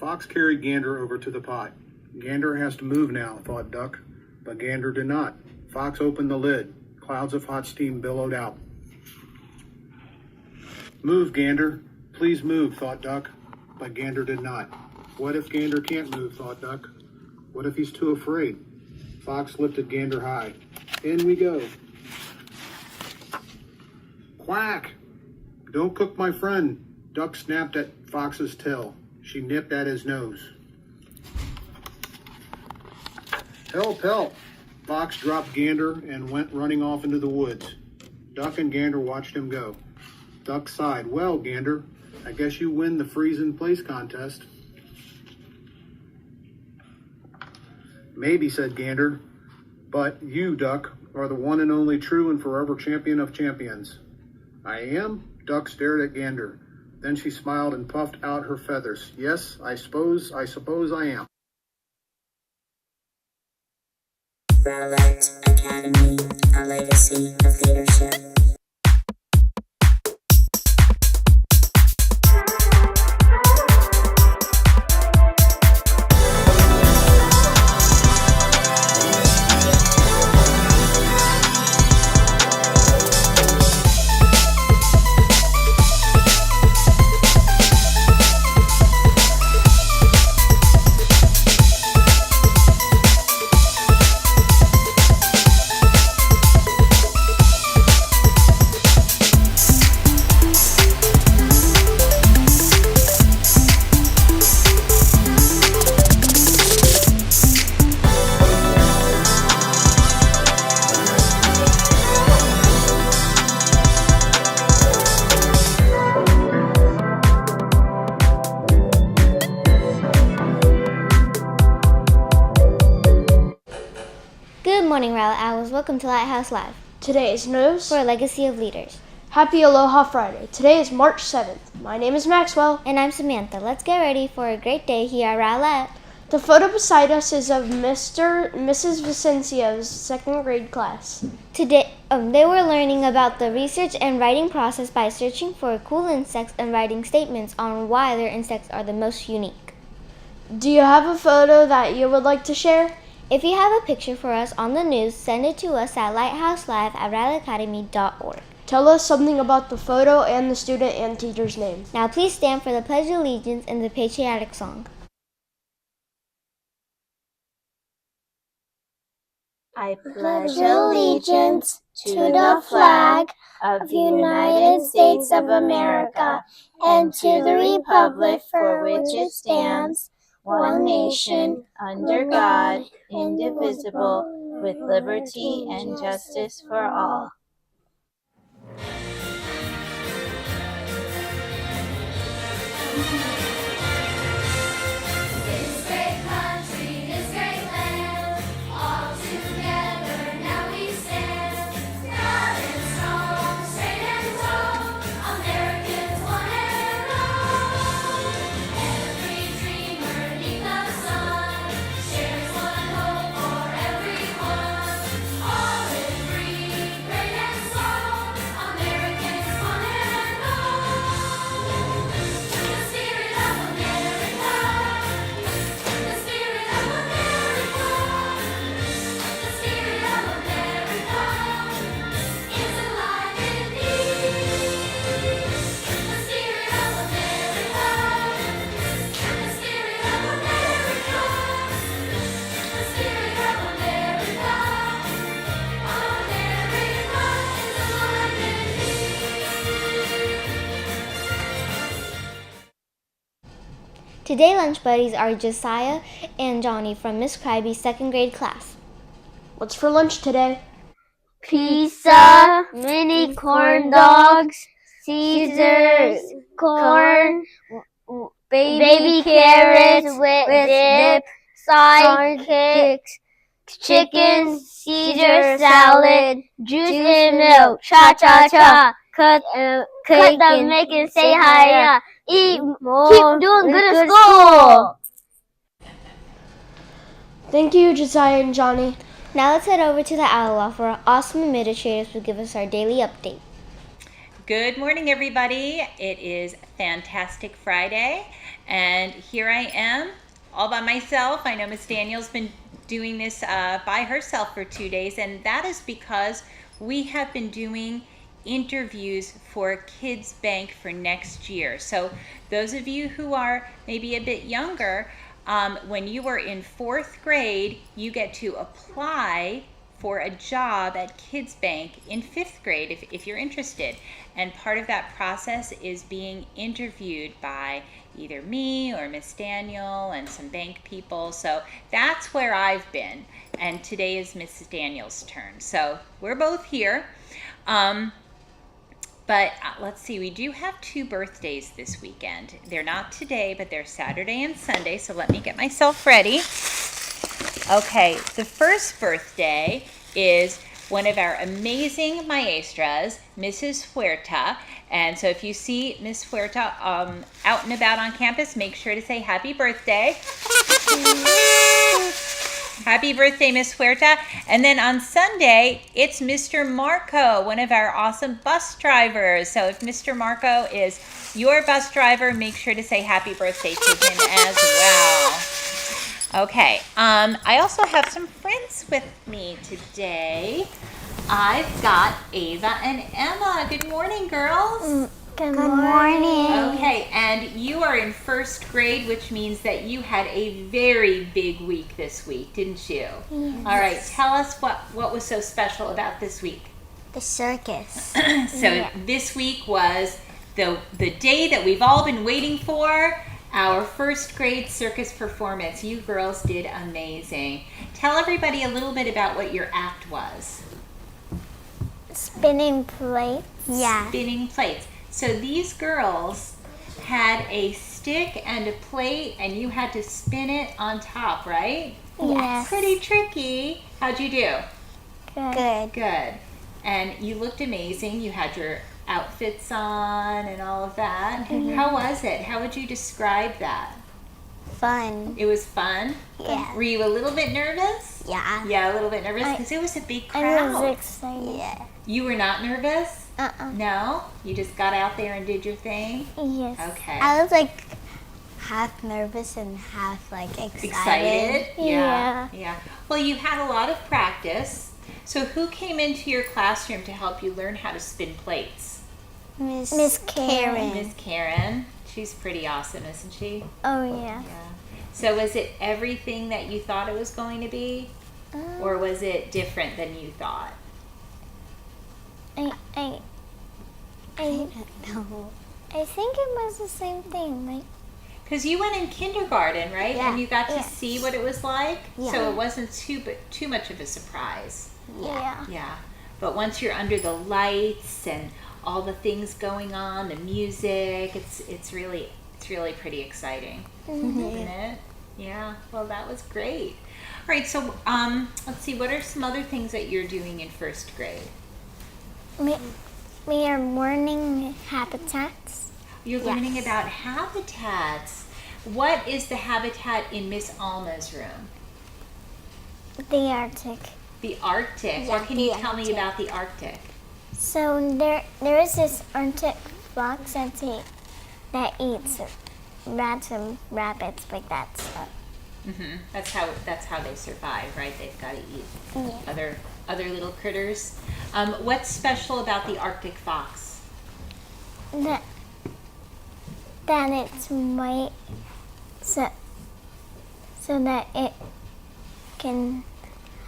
Fox carried Gander over to the pot. Gander has to move now, thought Duck, but Gander did not. Fox opened the lid. Clouds of hot steam billowed out. Move, Gander. Please move, thought Duck, but Gander did not. What if Gander can't move, thought Duck. What if he's too afraid? Fox lifted Gander high. In we go. Quack! Don't cook my friend. Duck snapped at Fox's tail. She nipped at his nose. Help, help! Fox dropped Gander and went running off into the woods. Duck and Gander watched him go. Duck sighed. Well, Gander, I guess you win the freeze in place contest. Maybe, said Gander, but you, Duck, are the one and only true and forever champion of champions. I am? Duck stared at Gander. Then she smiled and puffed out her feathers. Yes, I suppose I am. Rowlett Academy, a legacy of leadership. Good morning, Rowlett Owls. Welcome to Lighthouse Live. Today is news for a legacy of leaders. Happy Aloha Friday. Today is March 7th. My name is Maxwell. And I'm Samantha. Let's get ready for a great day here at Rowlett. The photo beside us is of Mr. and Mrs. Vicencio's second grade class. Today, they were learning about the research and writing process by searching for cool insects and writing statements on why their insects are the most unique. Do you have a photo that you would like to share? If you have a picture for us on the news, send it to us at lighthouselive@rowlettacademy.org. Tell us something about the photo and the student and teacher's name. Now please stand for the Pledge of Allegiance and the patriotic song. I pledge allegiance to the flag of the United States of America and to the republic for which it stands, one nation, under God, indivisible, with liberty and justice for all. Today lunch buddies are Josiah and Johnny from Miss Cryby's second grade class. What's for lunch today? Pizza, mini corn dogs, Caesars, corn, baby carrots with dip, sidekicks, chicken, Caesar salad, juice and milk, cha-cha-cha, cut them, make it say hi, eat more, keep doing good at school. Thank you, Josiah and Johnny. Now let's head over to the Owl Loft where our awesome administrators will give us our daily update. Good morning, everybody. It is Fantastic Friday, and here I am all by myself. I know Miss Daniel's been doing this by herself for 2 days, and that is because we have been doing interviews for Kids Bank for next year. So those of you who are maybe a bit younger, when you are in 4th grade, you get to apply for a job at Kids Bank in 5th grade if you're interested. And part of that process is being interviewed by either me or Miss Daniel and some bank people. So that's where I've been. And today is Mrs. Daniel's turn. So we're both here. But let's see, we do have 2 birthdays this weekend. They're not today, but they're Saturday and Sunday. So let me get myself ready. Okay, the first birthday is one of our amazing maestras, Mrs. Huerta. And so if you see Miss Huerta out and about on campus, make sure to say happy birthday. Happy birthday, Miss Huerta. And then on Sunday, it's Mr. Marco, one of our awesome bus drivers. So if Mr. Marco is your bus driver, make sure to say happy birthday to him as well. Okay, I also have some friends with me today. I've got Ava and Emma. Good morning, girls. Good morning. Okay, and you are in 1st grade, which means that you had a very big week this week, didn't you? Yes. All right, tell us what was so special about this week. The circus. So this week was the day that we've all been waiting for, our 1st grade circus performance. You girls did amazing. Tell everybody a little bit about what your act was. Spinning plates. Yeah. Spinning plates. So these girls had a stick and a plate, and you had to spin it on top, right? Yes. Pretty tricky. How'd you do? Good. Good. And you looked amazing. You had your outfits on and all of that. How was it? How would you describe that? Fun. It was fun? Yeah. Were you a little bit nervous? Yeah. Yeah, a little bit nervous because it was a big crowd. I was excited. Yeah. You were not nervous? Uh-uh. No? You just got out there and did your thing? Yes. Okay. I was like half nervous and half like excited. Excited? Yeah. Yeah. Well, you had a lot of practice. So who came into your classroom to help you learn how to spin plates? Miss Karen. Miss Karen. She's pretty awesome, isn't she? Oh yeah. Yeah. So was it everything that you thought it was going to be? Or was it different than you thought? I don't know. I think it was the same thing. Like, because you went in kindergarten, right? Yeah. And you got to Yeah. see what it was like. Yeah. So it wasn't too much of a surprise. yeah. Yeah. But once you're under the lights and all the things going on, the music, it's really pretty exciting, isn't it? Yeah. Well, that was great. All right. So let's see. What are some other things that you're doing in 1st grade? We are learning habitats. You're learning about habitats. What is the habitat in Miss Alma's room? The Arctic. The Arctic. Yeah, What can you the tell me Arctic. about the Arctic? So there is this Arctic fox that eats rats and rabbits, like that stuff. That's how they survive, right? They've got to eat Yeah. other little critters. What's special about the Arctic fox? That it's white, so that it can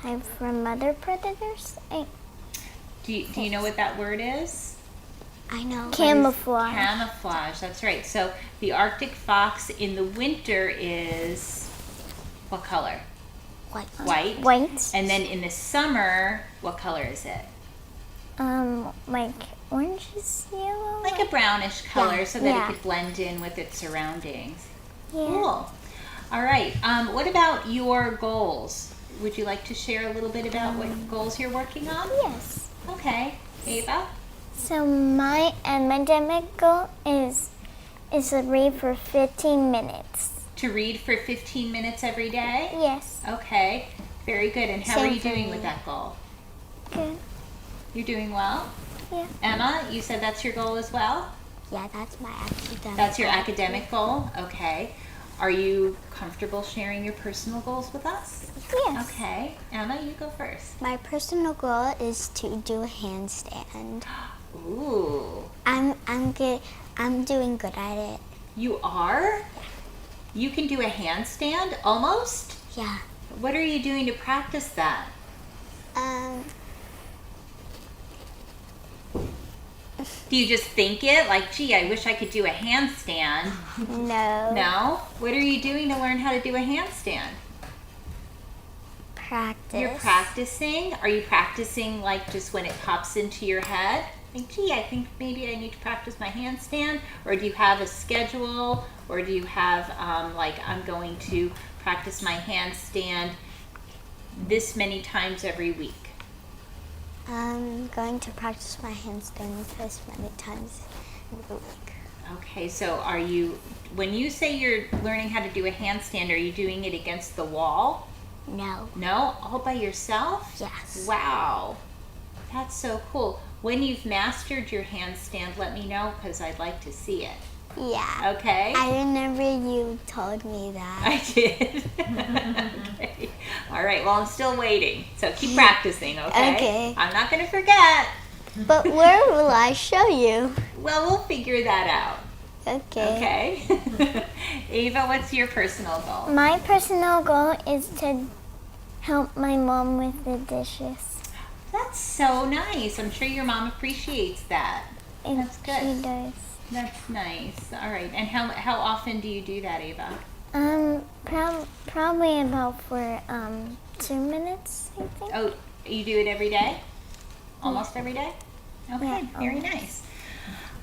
hide from other predators. Do you know what that word is? I know. Camouflage. Camouflage. That's right. So the Arctic fox in the winter is what color? White. White. And then in the summer, what color is it? Like orange-ish yellow. Like a brownish color, so that Yeah. it could blend in with its surroundings. Yeah. Cool. All right. What about your goals? Would you like to share a little bit about what goals you're working on? Yes. Okay. Ava? So my academic goal is to read for 15 minutes. To read for 15 minutes every day? Yes. Okay. Very good. And how are Same you for doing me. with that goal? Good. You're doing well? Yeah. Emma, you said that's your goal as well? Yeah, that's my academic. That's your academic goal? Okay. Are you comfortable sharing your personal goals with us? Yes. Okay. Emma, you go first. My personal goal is to do a handstand. Ooh. I'm good. I'm doing good at it. You are? You can do a handstand almost? Yeah. What are you doing to practice that? Do you just think it? Like, gee, I wish I could do a handstand. No. No? What are you doing to learn how to do a handstand? Practice. You're practicing? Are you practicing like just when it pops into your head? Like, gee, I think maybe I need to practice my handstand? Or do you have a schedule? Or do you have like, I'm going to practice my handstand this many times every week? I'm going to practice my handstand this many times in the week. Okay, so are you, when you say you're learning how to do a handstand, are you doing it against the wall? No. No? All by yourself? Yes. Wow. That's so cool. When you've mastered your handstand, let me know because I'd like to see it. Yeah. Okay? I remember you told me that. I did. Okay. All right, well, I'm still waiting. So keep practicing, okay? Okay. I'm not going to forget. But where will I show you? Well, we'll figure that out. Okay. Okay? Ava, what's your personal goal? My personal goal is to help my mom with the dishes. That's so nice. I'm sure your mom appreciates that. And That's good. She does. That's nice. All right. And how often do you do that, Ava? Probably about for 2 minutes, I think. Oh, you do it every day? Almost every day? Okay, Yeah, very almost. nice.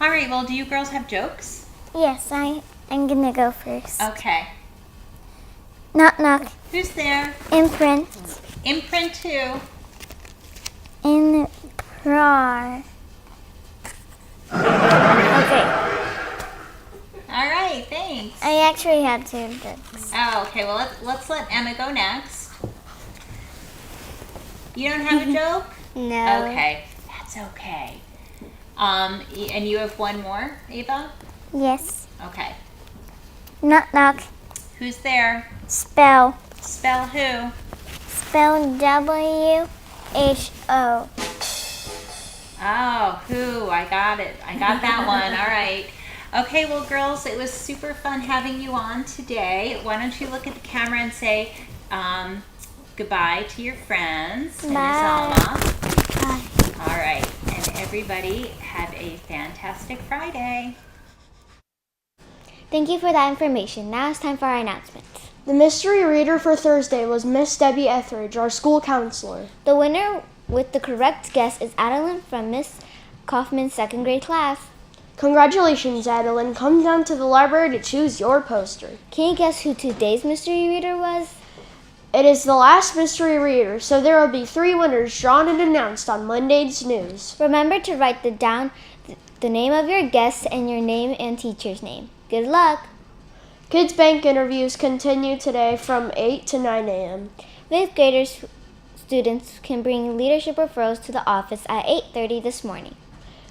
All right, well, do you girls have jokes? Yes, I'm gonna go first. Okay. Knock knock. Who's there? Imprint. Imprint who? In rar. Okay. All right, thanks. I actually had 2 jokes. Oh, okay, well, let's let Emma go next. You don't have a joke? No. Okay, that's okay. And you have one more, Ava? Yes. Okay. Knock knock. Who's there? Spell. Spell who? Spell WHO. Oh, who? I got it. I got that one. All right. Okay, well, girls, it was super fun having you on today. Why don't you look at the camera and say goodbye to your friends and Miss Alma. Bye. All right. And everybody have a fantastic Friday. Thank you for that information. Now it's time for our announcements. The mystery reader for Thursday was Miss Debbie Etheridge, our school counselor. The winner with the correct guess is Adeline from Miss Kaufman's 2nd grade class. Congratulations, Adeline. Come down to the library to choose your poster. Can you guess who today's mystery reader was? It is the last mystery reader, so there will be 3 winners drawn and announced on Monday's news. Remember to write down the name of your guest and your name and teacher's name. Good luck! Kids Bank interviews continue today from 8 to 9 a.m. 5th graders students can bring leadership referrals to the office at 8:30 this morning.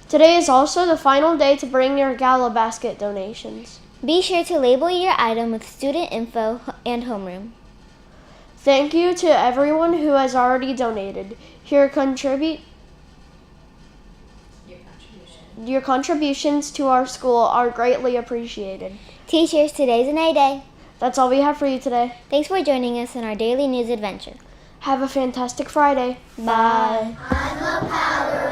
Today is also the final day to bring your gala basket donations. Be sure to label your item with student info and homeroom. Thank you to everyone who has already donated. Your contributions to our school are greatly appreciated. Teachers, today's an A day. That's all we have for you today. Thanks for joining us in our daily news adventure. Have a fantastic Friday. Bye. I'm a power